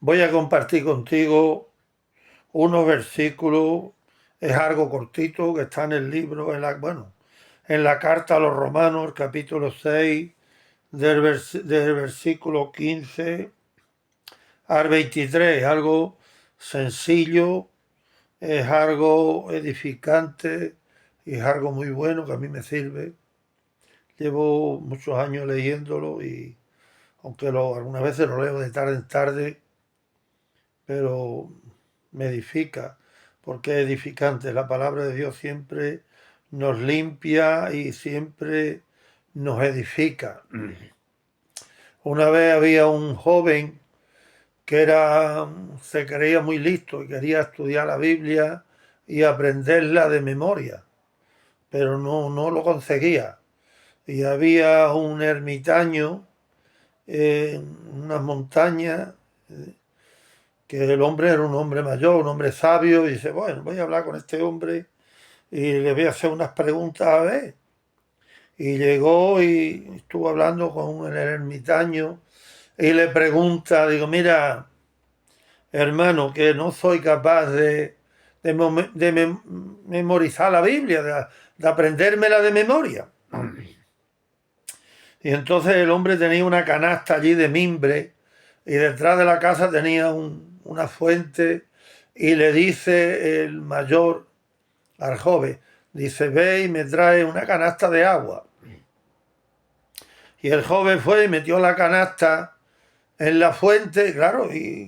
Voy a compartir contigo unos versículos, es algo cortito, que está en el libro, en la carta a los Romanos, capítulo 6, del versículo 15 al 23, algo sencillo, es algo edificante y es algo muy bueno que a mí me sirve. Llevo muchos años leyéndolo y aunque algunas veces lo leo de tarde en tarde, pero me edifica, porque es edificante. La palabra de Dios siempre nos limpia y siempre nos edifica. Una vez había un joven que se creía muy listo y quería estudiar la Biblia y aprenderla de memoria, pero no lo conseguía. Y había un ermitaño en unas montañas, que el hombre era un hombre mayor, un hombre sabio, y dice, bueno, voy a hablar con este hombre y le voy a hacer unas preguntas a ver. Y llegó y estuvo hablando con el ermitaño y le pregunta, digo, mira, hermano, que no soy capaz de memorizar la Biblia, de aprendérmela de memoria. Y entonces el hombre tenía una canasta allí de mimbre y detrás de la casa tenía una fuente y le dice el mayor al joven, dice, ve y me trae una canasta de agua. Y el joven fue y metió la canasta en la fuente, y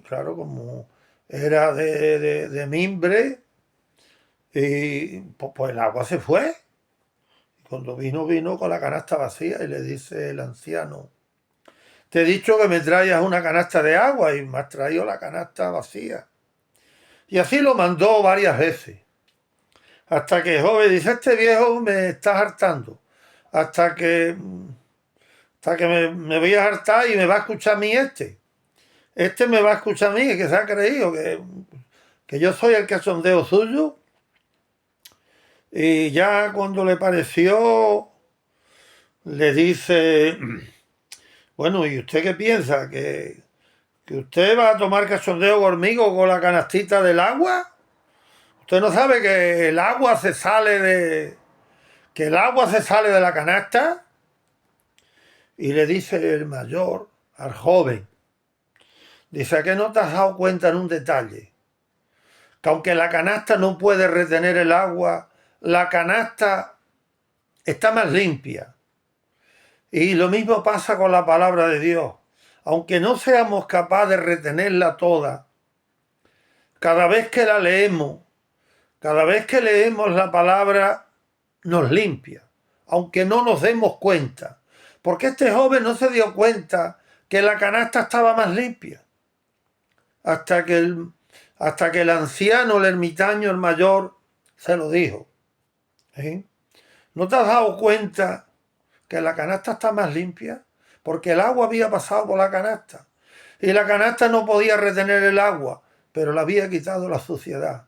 claro, como era de mimbre, y pues el agua se fue. Y cuando vino con la canasta vacía y le dice el anciano, te he dicho que me traigas una canasta de agua y me has traído la canasta vacía. Y así lo mandó varias veces. Hasta que el joven dice, este viejo me está hartando. Hasta que, hasta que me voy a hartar y me va a escuchar a mí este. Este me va a escuchar a mí, que se ha creído que yo soy el cachondeo suyo. Y ya cuando le pareció, le dice, bueno, ¿y usted qué piensa? ¿Que usted va a tomar cachondeo conmigo con la canastita del agua? ¿Usted no sabe que el agua se sale que el agua se sale de la canasta? Y le dice el mayor al joven, dice, ¿a qué no te has dado cuenta en un detalle? Que aunque la canasta no puede retener el agua, la canasta está más limpia. Y lo mismo pasa con la palabra de Dios. Aunque no seamos capaces de retenerla toda, cada vez que la leemos, cada vez que leemos la palabra, nos limpia, aunque no nos demos cuenta. Porque este joven no se dio cuenta que la canasta estaba más limpia. Hasta que el anciano, el ermitaño, el mayor, se lo dijo. ¿Eh? ¿No te has dado cuenta que la canasta está más limpia? Porque el agua había pasado por la canasta. Y la canasta no podía retener el agua, pero le había quitado la suciedad.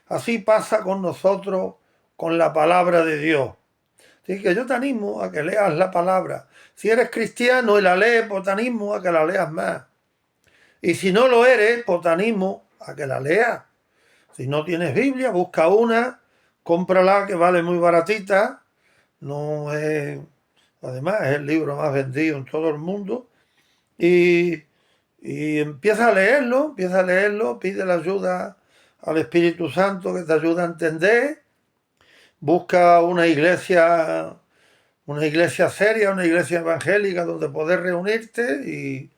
Así pasa con nosotros, con la palabra de Dios. Así que yo te animo a que leas la palabra. Si eres cristiano y la lees, pues te animo a que la leas más. Y si no lo eres, pues te animo a que la leas. Si no tienes Biblia, busca una, cómprala, que vale muy baratita. No es, además es el libro más vendido en todo el mundo. Y empieza a leerlo, pide la ayuda al Espíritu Santo que te ayuda a entender. Busca una iglesia seria, una iglesia evangélica donde poder reunirte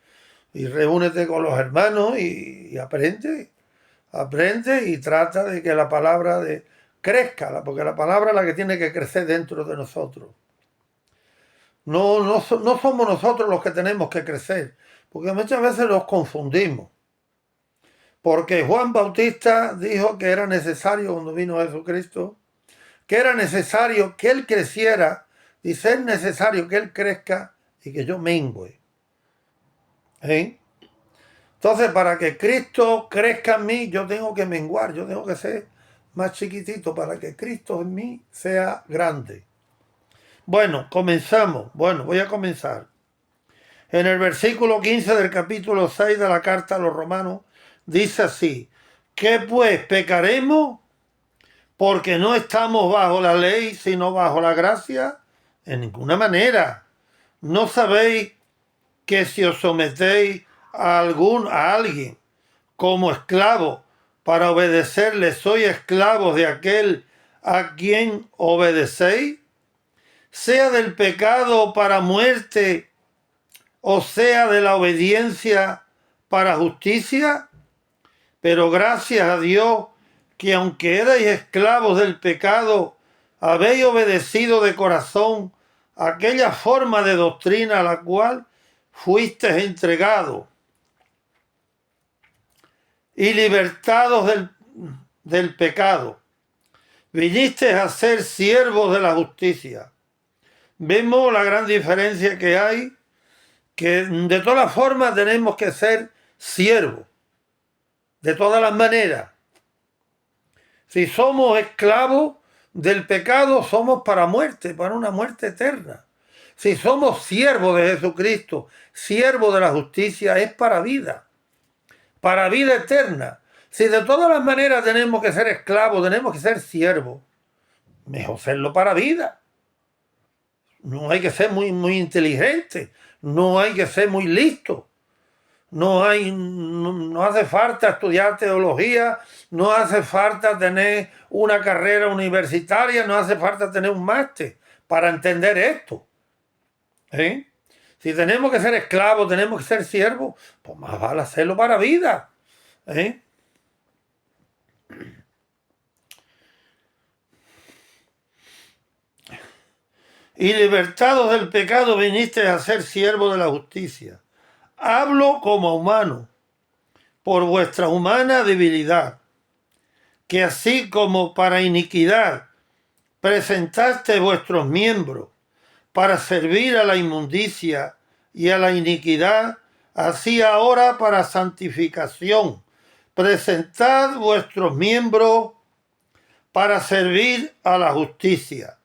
y reúnete con los hermanos y aprende y trata de que la palabra crezca, porque la palabra es la que tiene que crecer dentro de nosotros. No somos nosotros los que tenemos que crecer, porque muchas veces nos confundimos. Porque Juan Bautista dijo que era necesario, cuando vino Jesucristo, que era necesario que Él creciera, dice, es necesario que Él crezca y que yo mengüe. ¿Eh? Entonces, para que Cristo crezca en mí, yo tengo que menguar, yo tengo que ser más chiquitito para que Cristo en mí sea grande. Bueno, comenzamos. Bueno, voy a comenzar. En el versículo 15 del capítulo 6 de la carta a los romanos, dice así: ¿qué pues pecaremos? Porque no estamos bajo la ley, sino bajo la gracia. En ninguna manera. ¿No sabéis que si os sometéis a alguien como esclavo para obedecerle, sois esclavos de aquel a quien obedecéis? Sea del pecado para muerte, o sea de la obediencia para justicia. Pero gracias a Dios que aunque erais esclavos del pecado, habéis obedecido de corazón aquella forma de doctrina a la cual fuisteis entregados, y libertados del pecado, vinisteis a ser siervos de la justicia. Vemos la gran diferencia que hay, que de todas formas tenemos que ser siervos, de todas las maneras. Si somos esclavos del pecado, somos para muerte, para una muerte eterna. Si somos siervos de Jesucristo, siervos de la justicia, es para vida eterna. Si de todas las maneras tenemos que ser esclavos, tenemos que ser siervos, mejor serlo para vida. No hay que ser muy inteligente, no hay que ser muy listo. No hace falta estudiar teología, no hace falta tener una carrera universitaria, no hace falta tener un máster para entender esto. Si tenemos que ser esclavos, tenemos que ser siervos, pues más vale hacerlo para vida. Y libertados del pecado viniste a ser siervos de la justicia. Hablo como humano, por vuestra humana debilidad, que así como para iniquidad presentaste vuestros miembros para servir a la inmundicia y a la iniquidad, así ahora para santificación presentad vuestros miembros para servir a la justicia.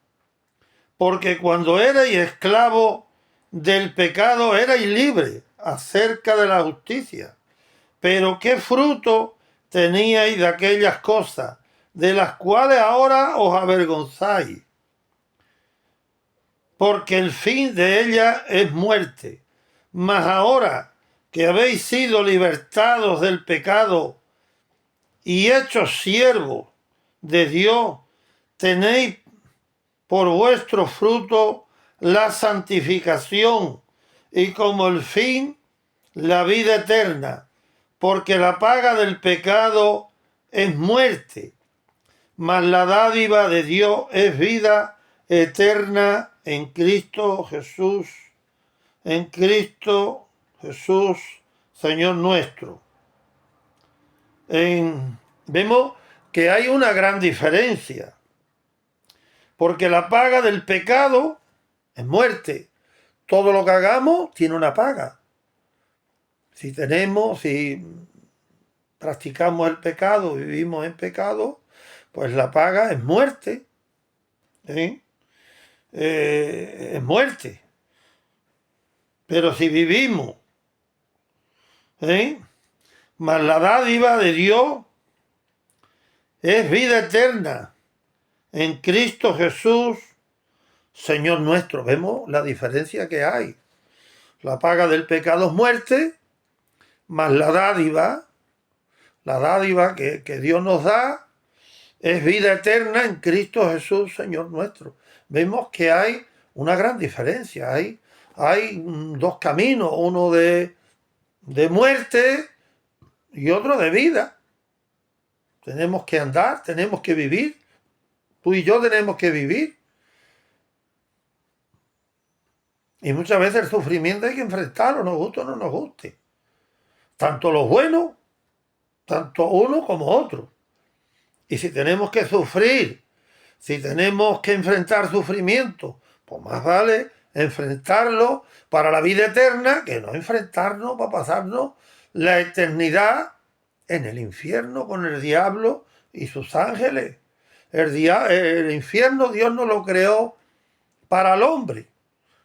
Porque cuando erais esclavos del pecado erais libres acerca de la justicia. Pero ¿qué fruto teníais de aquellas cosas de las cuales ahora os avergonzáis? Porque el fin de ellas es muerte. Mas ahora que habéis sido libertados del pecado y hechos siervos de Dios, tenéis por vuestro fruto la santificación y como el fin la vida eterna, porque la paga del pecado es muerte, mas la dádiva de Dios es vida eterna en Cristo Jesús, Señor nuestro. Vemos que hay una gran diferencia, porque la paga del pecado es muerte. Todo lo que hagamos tiene una paga. Si practicamos el pecado, vivimos en pecado, pues la paga es muerte. Es muerte. Pero si vivimos, más la dádiva de Dios es vida eterna en Cristo Jesús, Señor nuestro. Vemos la diferencia que hay. La paga del pecado es muerte, más la dádiva que Dios nos da es vida eterna en Cristo Jesús, Señor nuestro. Vemos que hay una gran diferencia. Hay dos caminos, uno de muerte y otro de vida. Tenemos que andar, tenemos que vivir. Tú y yo tenemos que vivir. Y muchas veces el sufrimiento hay que enfrentarlo, nos guste o no nos guste. Tanto los buenos, tanto uno como otro. Y si tenemos que sufrir, si tenemos que enfrentar sufrimiento, pues más vale enfrentarlo para la vida eterna que no enfrentarnos para pasarnos la eternidad en el infierno con el diablo y sus ángeles. El infierno Dios no lo creó para el hombre,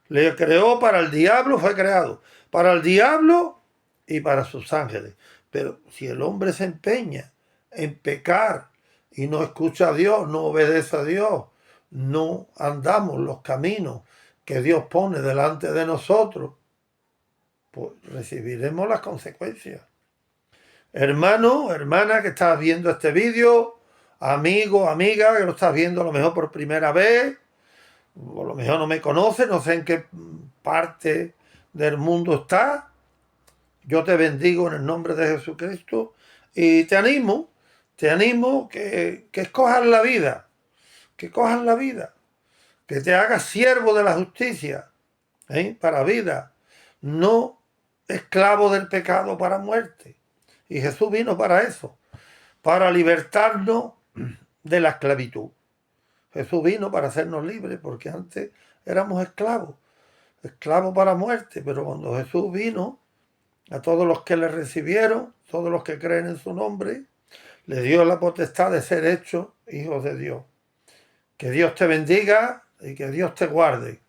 Le creó para el diablo, fue creado para el diablo y para sus ángeles. Pero si el hombre se empeña en pecar y no escucha a Dios, no obedece a Dios, no andamos los caminos que Dios pone delante de nosotros, pues recibiremos las consecuencias. Hermano, hermana que estás viendo este vídeo, amigo, amiga que lo estás viendo a lo mejor por primera vez, o a lo mejor no me conoces, no sé en qué parte del mundo estás. Yo te bendigo en el nombre de Jesucristo y te animo que escojas la vida, que cojas la vida, que te hagas siervo de la justicia, para vida, no esclavo del pecado para muerte. Y Jesús vino para eso, para libertarnos de la esclavitud. Jesús vino para hacernos libres, porque antes éramos esclavos para muerte, pero cuando Jesús vino, a todos los que le recibieron, todos los que creen en su nombre, le dio la potestad de ser hechos hijos de Dios. Que Dios te bendiga y que Dios te guarde.